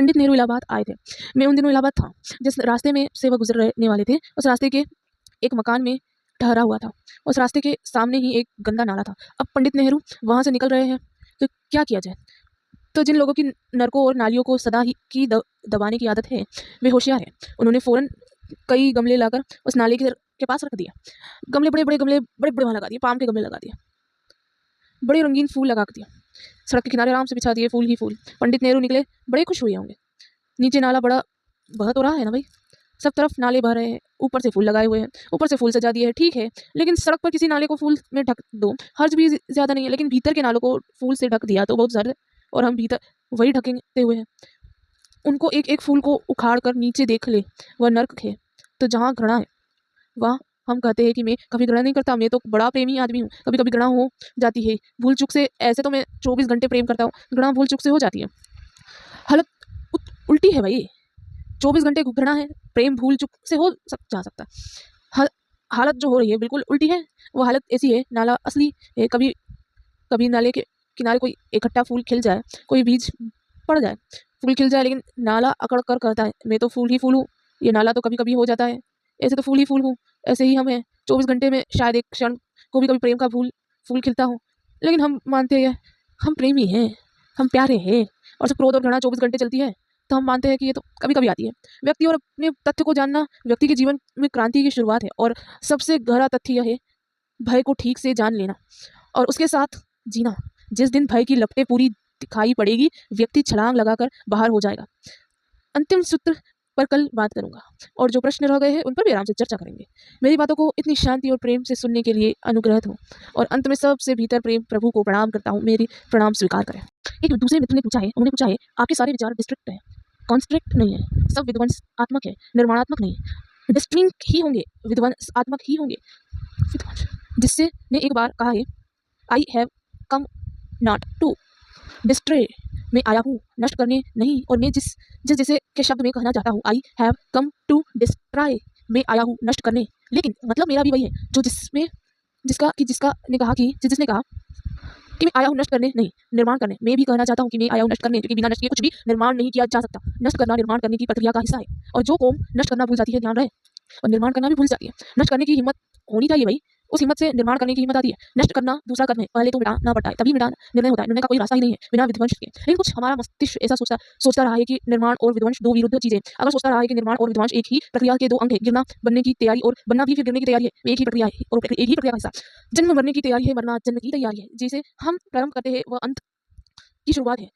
पंडित नेहरू इलाहाबाद आए थे। मैं उन दिनों इलाहाबाद था। जिस रास्ते में से वह गुजरने वाले थे, उस रास्ते के एक मकान में ठहरा हुआ था। उस रास्ते के सामने ही एक गंदा नाला था। अब पंडित नेहरू वहाँ से निकल रहे हैं, तो क्या किया जाए? तो जिन लोगों की नलकों और नालियों को सदा ही की दबाने की आदत है, वे होशियार हैं। उन्होंने फ़ौरन कई गमले लाकर उस नाले के पास रख दिया। गमले बड़े-बड़े वहाँ लगा दिए, पाम के गमले लगा दिए। बड़े रंगीन फूल लगा दिए। सड़क के किनारे आराम से बिछा दिए फूल ही फूल। पंडित नेहरू निकले, बड़े खुश हुए होंगे। नीचे नाला बड़ा बह तो रहा है ना भाई, सब तरफ नाले बह रहे हैं, ऊपर से फूल लगाए हुए हैं, ऊपर से फूल सजा दिए हैं, ठीक है। लेकिन सड़क पर किसी नाले को फूल में ढक दो, हर्ज भी ज़्यादा नहीं है, लेकिन भीतर के नालों को फूल से ढक दिया तो बहुत ज़्यादा, और हम भीतर वही ढकेते हुए हैं। उनको एक एक फूल को उखाड़ कर नीचे देख ले, वह नर्क है। तो जहाँ घृणा है वहाँ हम कहते हैं कि मैं कभी घृणा नहीं करता, मैं तो बड़ा प्रेमी आदमी हूँ। कभी कभी घृणा हो जाती है, भूल चूक से। ऐसे तो मैं 24 घंटे प्रेम करता हूँ, घृणा भूल चूक से हो जाती है। हालत उल्टी है भाई। 24 घंटे घृणा है, प्रेम भूल चूक से हो जा सकता है। हालत जो हो रही है बिल्कुल उल्टी है। वो हालत ऐसी है, नाला असली है। कभी कभी नाले के किनारे कोई इकट्ठा फूल खिल जाए, कोई बीज पड़ जाए, फूल खिल जाए, लेकिन नाला अकड़ कर कहता है मैं तो फूल ही फूल हूँ। ये नाला तो कभी कभी हो जाता है, ऐसे तो फूल ही फूल हूँ। ऐसे ही हम हैं, 24 घंटे में शायद एक क्षण को भी कभी प्रेम का फूल खिलता हो, लेकिन हम मानते हैं हम प्रेमी हैं, हम प्यारे हैं। और जब क्रोध और घृणा 24 घंटे चलती है तो हम मानते हैं कि ये तो कभी कभी आती है। व्यक्ति और अपने तथ्य को जानना व्यक्ति के जीवन में क्रांति की शुरुआत है। और सबसे गहरा तथ्य यह है भय को ठीक से जान लेना और उसके साथ जीना। जिस दिन भय की लपटें पूरी दिखाई पड़ेगी, व्यक्ति छलांग लगाकर बाहर हो जाएगा। अंतिम सूत्र पर कल बात करूंगा, और जो प्रश्न रह गए हैं उन पर भी आराम से चर्चा करेंगे। मेरी बातों को इतनी शांति और प्रेम से सुनने के लिए अनुग्रहित हूँ, और अंत में सबसे भीतर प्रेम प्रभु को प्रणाम करता हूँ। मेरी प्रणाम स्वीकार करें। एक दूसरे मित्र ने पूछा है, उन्होंने पूछा है आपके सारे विचार डिस्ट्रिक्ट है, कॉन्स्ट्रिक्ट नहीं है। सब विध्वंसात्मक है, निर्माणात्मक नहीं। डिस्ट्रिंक ही होंगे, विध्वंसात्मक ही होंगे। जिससे ने एक बार कहा है I have come not to destroy, मैं आया हूँ नष्ट करने नहीं। और मैं जिस जैसे के शब्द में कहना चाहता हूँ I have come to destroy, मैं आया हूँ नष्ट करने, लेकिन मतलब मेरा भी वही है जो जिसने कहा कि मैं आया हूँ नष्ट करने नहीं निर्माण करने। मैं भी कहना चाहता हूँ कि मैं आया हूँ नष्ट करने, क्योंकि बिना नष्ट किए कुछ भी निर्माण नहीं किया जा सकता। नष्ट करना निर्माण करने की प्रक्रिया का हिस्सा है, और जो कौम नष्ट करना भूल जाती है, ध्यान रहे, और निर्माण करना भी भूल जाती है। नष्ट करने की हिम्मत होनी चाहिए भाई, उस हिम्मत से निर्माण करने की हिम्मत आती है। नष्ट करना दूसरा कदम है, पहले तो मिटाना पड़ता है, तभी मिटाना निर्णय होता है। निर्णय का कोई रास्ता ही नहीं है बिना विध्वंस के। लेकिन कुछ हमारा मस्तिष्क ऐसा सोचता रहा है कि निर्माण और विध्वंस दो विरुद्ध चीजें। अगर सोचता रहा है कि निर्माण और विध्वंस एक ही प्रक्रिया के दो अंग है, गिरना बनने की तैयारी और बनना भी फिर गिरने की तैयारी है, एक ही प्रक्रिया है और एक ही प्रक्रिया का हिस्सा। जन्म मरने की तैयारी है, मरना जन्म की तैयारी है। जिसे हम प्रारंभ करते हैं वह अंत की शुरुआत है,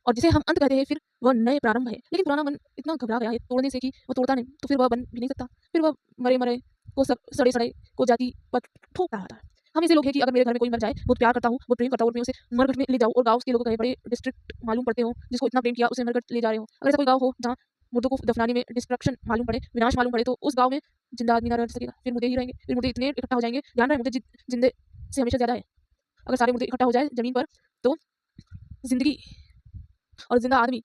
और जिसे हम अंत कहते हैं फिर वह नए प्रारंभ है। लेकिन पुराना मन इतना घबरा गया है तोड़ने से कि वो तोड़ता नहीं, तो फिर वह बन भी नहीं सकता। फिर वह मरे को सड़े को जाति पर ठोकता रहता है। हम ऐसे लोग हैं कि अगर मेरे घर में कोई मर जाए, बहुत प्यार करता हूँ, बहुत प्रेम करता हूँ, और मैं उसे मरघट में ले जाऊँ, और गाँव के लोग कहे बड़े डिस्ट्रिक्ट मालूम पड़ते हो, जिसको इतना प्रेम किया उसे मरघट ले जा रहे हो। अगर ऐसा कोई गाँव हो जहाँ मुर्दों को दफनाने में डिस्ट्रक्शन मालूम पड़े, विनाश मालूम पड़े, तो उस गाँव में जिंदा आदमी ना रह सकेगा, फिर मुर्दे ही रहेंगे। फिर मुर्दे इतने इकट्ठा हो जाएंगे, ध्यान रहे मुर्दे जिंदे से हमेशा ज्यादा है। अगर सारे मुर्दे इकट्ठा हो जाए जमीन पर तो जिंदगी और जिंदा आदमी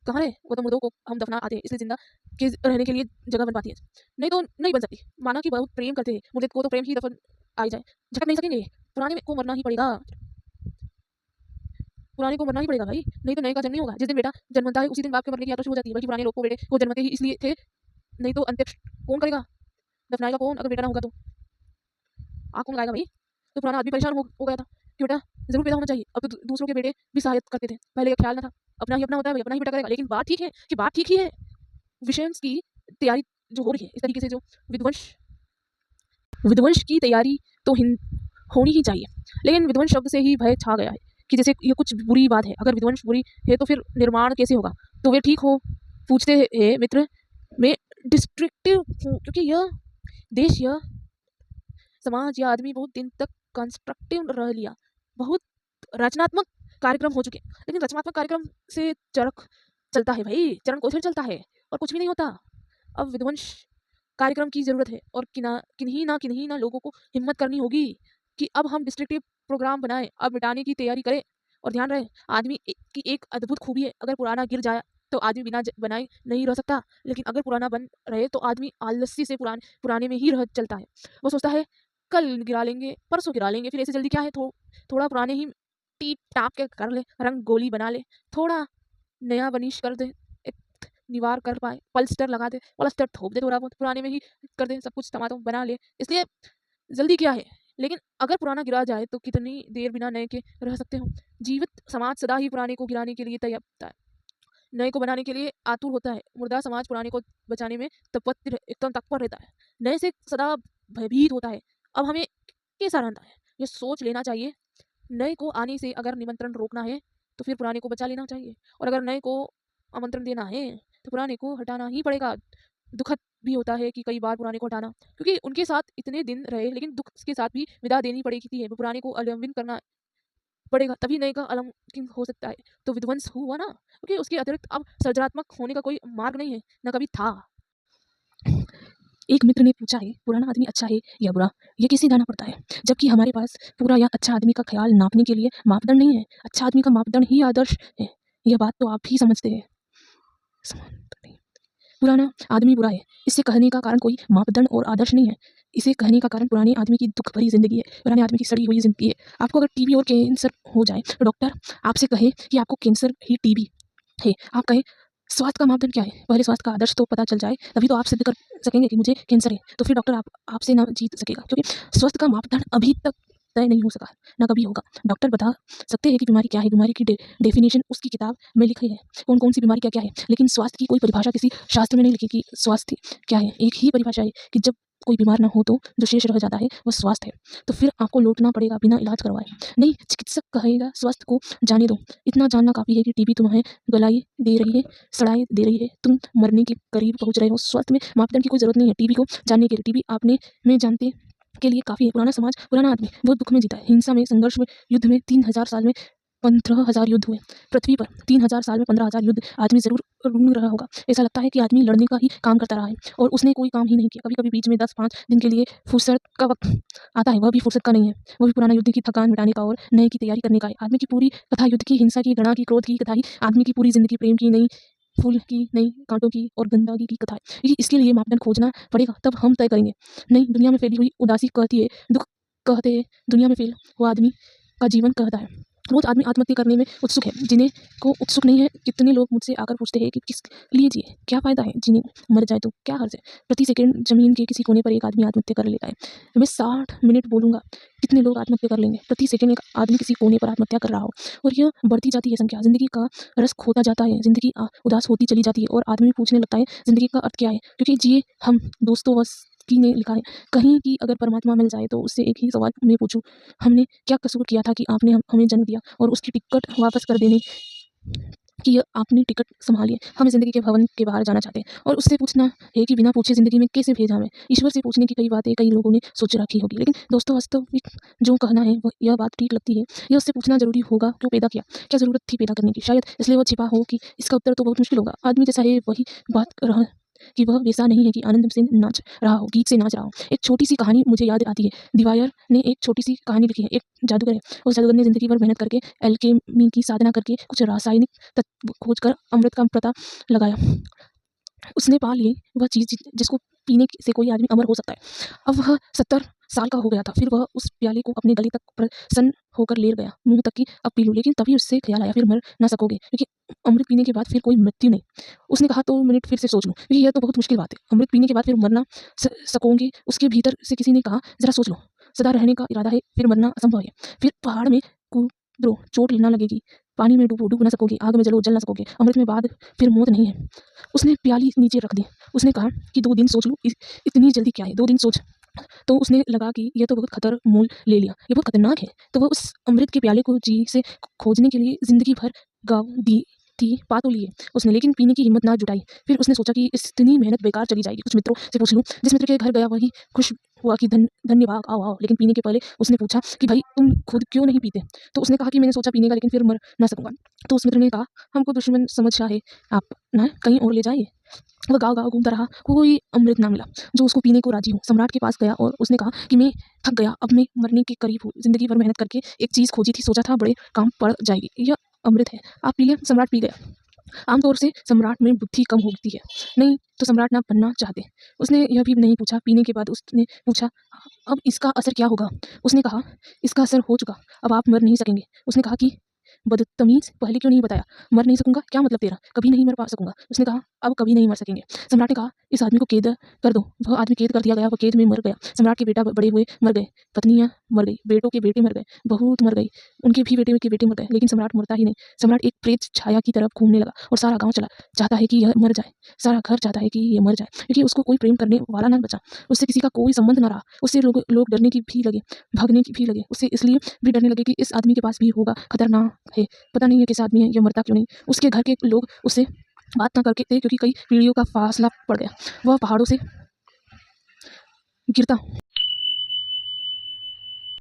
कहाँ रहे? वो तो मुर्दों को हम दफना आते हैं, इसलिए जिंदा के रहने के लिए जगह बन पाती है, नहीं तो नहीं बन सकती। माना कि बहुत प्रेम करते हैं, मुर्दे को तो प्रेम ही दफन आ जाए, झटक नहीं सकेंगे। पुराने को मरना ही पड़ेगा, पुराने को मरना ही पड़ेगा भाई, नहीं तो नए का जन्म नहीं होगा। जिस दिन बेटा जन्मता है उसी दिन बाप के मरने की यात्रा शुरू हो जाती है। बल्कि पुराने लोग को बेटे को जन्मते ही इसलिए थे, नहीं तो अंत्येष्टि कौन करेगा? दफनाएगा कौन? अगर बेटा ना होगा तो आग कौन लगाएगा भाई? तो पुराना आदमी परेशान हो गया था कि बेटा जरूर पैदा होना चाहिए। अब तो दूसरों के बेटे भी सहायता करते थे, पहले ख्याल ना था, अपना ही अपना होता है भाई, अपना ही बेटा करेगा। लेकिन बात ठीक है कि बात ठीक ही है, विषय की तैयारी जो हो रही है इस तरीके से, जो विध्वंस की तैयारी तो होनी ही चाहिए। लेकिन विध्वंस शब्द से ही भय छा गया है कि जैसे ये कुछ बुरी बात है। अगर विध्वंस बुरी है तो फिर निर्माण कैसे होगा? तो वे ठीक हो पूछते हैं मित्र, मैं डिस्ट्रक्टिव हूँ क्योंकि यह देश, यह समाज, यह आदमी बहुत दिन तक कंस्ट्रक्टिव रह लिया, बहुत रचनात्मक कार्यक्रम हो चुके। लेकिन रचनात्मक कार्यक्रम से चरक चलता है भाई, चरण कौशल चलता है और कुछ भी नहीं होता। अब विध्वंस कार्यक्रम की जरूरत है, और किन्हीं ना लोगों को हिम्मत करनी होगी कि अब हम डिस्ट्रक्टिव प्रोग्राम बनाएं, अब मिटाने की तैयारी करें। और ध्यान रहे, आदमी की एक अद्भुत खूबी है, अगर पुराना गिर जाए तो आदमी बिना बनाए नहीं रह सकता, लेकिन अगर पुराना बन रहे तो आदमी आलसी से पुराने में ही रह चलता है। वो सोचता है कल गिरा लेंगे, परसों गिरा लेंगे, फिर ऐसे जल्दी क्या है, थोड़ा पुराने ही टीप टाप के कर ले, रंग गोली बना ले, थोड़ा नया बनिश कर दे, एक निवार कर पाए, पल्स्टर लगा दे, प्लास्टर थोप दे, थोड़ा बहुत पुराने में ही कर दे, सब कुछ टमाटो बना ले। इसलिए जल्दी क्या है? लेकिन अगर पुराना गिरा जाए तो कितनी देर बिना नए के रह सकते हो? जीवित समाज सदा ही पुराने को गिराने के लिए तैयार होता है, नए को बनाने के लिए आतुर होता है। मुर्दा समाज पुराने को बचाने में एकदम तत्पर रहता है, नए से सदा भयभीत होता है। अब हमें कैसा रहना है, ये सोच लेना चाहिए। नए को आने से अगर निमंत्रण रोकना है तो फिर पुराने को बचा लेना चाहिए, और अगर नए को आमंत्रण देना है तो पुराने को हटाना ही पड़ेगा। दुखद भी होता है कि कई बार पुराने को हटाना, क्योंकि उनके साथ इतने दिन रहे, लेकिन दुख के साथ भी विदा देनी पड़ेगी है। पुराने को अवलंबित करना पड़ेगा, तभी नए का अलंकित हो सकता है। तो विध्वंस हुआ ना, क्योंकि उसके अतिरिक्त अब सृजनात्मक होने का कोई मार्ग नहीं है, न कभी था। एक मित्र ने पूछा है, पुराना आदमी अच्छा है या बुरा, ये कैसे जाना पड़ता है, जबकि हमारे पास पूरा या अच्छा आदमी का ख्याल नापने के लिए मापदंड नहीं है। अच्छा आदमी का मापदंड ही आदर्श है, यह बात तो आप भी समझते हैं। पुराना आदमी बुरा है, इससे कहने का कारण कोई मापदंड और आदर्श नहीं है। इसे कहने का कारण पुराने आदमी की दुख भरी जिंदगी है, पुराने आदमी की सड़ी हुई जिंदगी है। आपको अगर टीबी और कैंसर हो जाए तो डॉक्टर आपसे कहे कि आपको कैंसर ही टीबी है, आप कहें स्वास्थ्य का मापदंड क्या है, पहले स्वास्थ्य का आदर्श तो पता चल जाए, तभी तो आप सिद्ध कर सकेंगे कि मुझे कैंसर है। तो फिर डॉक्टर आपसे ना जीत सकेगा, क्योंकि स्वास्थ्य का मापदंड अभी तक तय नहीं हो सका, ना कभी होगा। डॉक्टर बता सकते हैं कि बीमारी क्या है, बीमारी की डेफिनेशन उसकी किताब में लिखी है, कौन कौन सी बीमारी क्या क्या है, लेकिन स्वास्थ्य की कोई परिभाषा किसी शास्त्र में नहीं लिखी कि स्वास्थ्य क्या है। एक ही परिभाषा है कि जब कोई बीमार ना हो तो जो शेष रह जाता है वह स्वास्थ्य है। तो फिर आपको लौटना पड़ेगा बिना इलाज करवाए। नहीं, चिकित्सक कहेगा स्वास्थ्य को जाने दो, इतना जानना काफ़ी है कि टीबी तुम्हें गलाई दे रही है, सड़ाई दे रही है, तुम मरने के करीब पहुंच रहे हो। स्वास्थ्य में मापदंड की कोई जरूरत नहीं है टीबी को जानने के लिए। टीबी आपने में जानते के लिए काफ़ी है। पुराना समाज, पुराना आदमी बहुत दुख में जीता है, हिंसा में, संघर्ष में, युद्ध में 3000 साल में 15,000 युद्ध हुए पृथ्वी पर। 3000 साल में 15,000 युद्ध आदमी जरूर ढूंढ रहा होगा। ऐसा लगता है कि आदमी लड़ने का ही काम करता रहा है और उसने कोई काम ही नहीं किया। कभी कभी बीच में 10-5 दिन के लिए फुर्सत का वक्त आता है, वह भी फुर्सत का नहीं है, वो भी पुराना युद्ध की थकान मिटाने का और नए की तैयारी करने का है। आदमी की पूरी कथा युद्ध की, हिंसा की, घृणा की, क्रोध की कथा ही आदमी की पूरी जिंदगी प्रेम की, नई फूल की, नई कांटों की और गंदगी की कथा है। इसके लिए मापदंड खोजना पड़ेगा, तब हम तय करेंगे। नहीं, दुनिया में फैली हुई उदासी कहती है, दुख कहते हैं, दुनिया में फैल हुआ आदमी का जीवन कहता है। रोज आदमी आत्महत्या करने में उत्सुक है, जिन्हें को उत्सुक नहीं है। कितने लोग मुझसे आकर पूछते हैं कि किस लिए जिए, क्या फायदा है जीने, मर जाए तो क्या हर्ज है। प्रति सेकंड जमीन के किसी कोने पर एक आदमी आत्महत्या कर लेता है। मैं 60 मिनट बोलूंगा, कितने लोग आत्महत्या कर लेंगे। प्रति सेकंड एक आदमी किसी कोने पर आत्महत्या कर रहा हो, और यह बढ़ती जाती है संख्या। जिंदगी का रस खोता जाता है, जिंदगी उदास होती चली जाती है, और आदमी पूछने लगता है जिंदगी का अर्थ क्या है। क्योंकि जिए हम दोस्तोवस्की ने लिखा है कहीं कि अगर परमात्मा मिल जाए तो उससे एक ही सवाल मैं पूछूं, हमने क्या कसूर किया था कि आपने हमें जन्म दिया और उसकी टिकट वापस कर देने कि आपने टिकट संभालिए। हम जिंदगी के भवन के बाहर जाना चाहते हैं और उससे पूछना है कि बिना पूछे जिंदगी में कैसे भेजा हमें। ईश्वर से पूछने की कई बातें कई लोगों ने सोच रखी होगी, लेकिन दोस्तों वास्तविक जो कहना है वह यह बात ठीक लगती है। यह उससे पूछना जरूरी होगा, क्यों पैदा किया, क्या जरूरत थी पैदा करने की। शायद इसलिए वह छिपा हो कि इसका उत्तर तो बहुत मुश्किल होगा। आदमी जैसा है वही बात रहा कि वह वैसा नहीं है कि आनंद से नाच रहा हो, गीत से नाच रहा हो। एक छोटी सी कहानी मुझे याद आती है। दिवायर ने एक छोटी सी कहानी लिखी है। एक जादूगर है, उस जादूगर ने जिंदगी भर मेहनत करके एल्केमी की साधना करके कुछ रासायनिक तत्व खोजकर अमृत का पता लगाया। उसने पा ली वह चीज जिसको पीने से कोई आदमी अमर हो सकता है। अब वह 70 साल का हो गया था। फिर वह उस प्याले को अपने गले तक प्रसन्न होकर ले गया, मुंह तक की अब पी लूं। लेकिन तभी उससे ख्याल आया फिर मर ना सकोगे, क्योंकि अमृत पीने के बाद फिर कोई मृत्यु नहीं। उसने कहा 2 मिनट फिर से सोच लूं, क्योंकि यह तो बहुत मुश्किल बात है। अमृत पीने के बाद फिर मरना सकोगे। उसके भीतर से किसी ने कहा जरा सोच लो, सदा रहने का इरादा है, फिर मरना असंभव है। फिर पहाड़ में कूदो, चोट लेना लगेगी, पानी में डूबो, डूब ना सकोगे, आग में जलो, जल ना सकोगे। अमृत में बाद फिर मौत नहीं है। उसने प्याली नीचे रख दी। उसने कहा कि 2 दिन सोच लूं, इतनी जल्दी क्या है, 2 दिन सोच। तो उसने लगा कि यह तो बहुत खतर मोल ले लिया, ये बहुत खतरनाक है। तो वह उस अमृत के प्याले को जी से खोजने के लिए जिंदगी भर गाँव दी थी, पा तो लिए उसने, लेकिन पीने की हिम्मत ना जुटाई। फिर उसने सोचा कि इतनी मेहनत बेकार चली जाएगी, कुछ मित्रों से पूछ लूं। जिस मित्र के घर गया वही खुश हुआ कि धन्यवाद, आओ आओ। लेकिन पीने के पहले उसने पूछा कि भाई तुम खुद क्यों नहीं पीते। तो उसने कहा कि मैंने सोचा पीने का, लेकिन फिर मर ना सकूंगा। तो उस मित्र ने कहा हमको दुश्मन समझा है आप, ना कहीं और ले जाइए। वह गाँव गाँव घूमता रहा, कोई अमृत ना मिला जो उसको पीने को राजी हो। सम्राट के पास गया और उसने कहा कि मैं थक गया, अब मैं मरने के करीब हूँ। जिंदगी भर मेहनत करके एक चीज खोजी थी, सोचा था बड़े काम पड़ जाएगी, यह अमृत है, आप पी लें। सम्राट पी गया। आमतौर से सम्राट में बुद्धि कम होती है, नहीं तो सम्राट ना बनना चाहते। उसने यह भी नहीं पूछा। पीने के बाद उसने पूछा अब इसका असर क्या होगा। उसने कहा इसका असर हो चुका, अब आप मर नहीं सकेंगे। उसने कहा कि बदतमीज, पहले क्यों नहीं बताया? मर नहीं सकूंगा, क्या मतलब तेरा? कभी नहीं मर पा सकूंगा। उसने कहा अब कभी नहीं मर सकेंगे। सम्राट ने कहा इस आदमी को कैद कर दो। वह आदमी कैद कर दिया गया, वह कैद में मर गया। सम्राट के बेटा बड़े हुए मर गए, पत्नियां मर गई, बेटों के बेटे मर गए, बहुत मर गई, उनके भी बेटे के बेटे मर गए, लेकिन सम्राट मरता ही नहीं। सम्राट एक प्रेत छाया की तरफ घूमने लगा और सारा गाँव चला चाहता है कि यह मर जाए, सारा घर चाहता है कि ये मर जाए, क्योंकि उसको कोई प्रेम करने वाला ना बचा, उससे किसी का कोई संबंध ना रहा। उससे लोग डरने की भी लगे, भागने की भी लगे, उससे इसलिए भी डरने लगे कि इस आदमी के पास भी होगा, खतरनाक है, पता नहीं है किस आदमी है, ये मरता क्यों नहीं। उसके घर के लोग उससे बात ना करके थे, क्योंकि कई पीढ़ियों का फासला पड़ गया। वह पहाड़ों से गिरता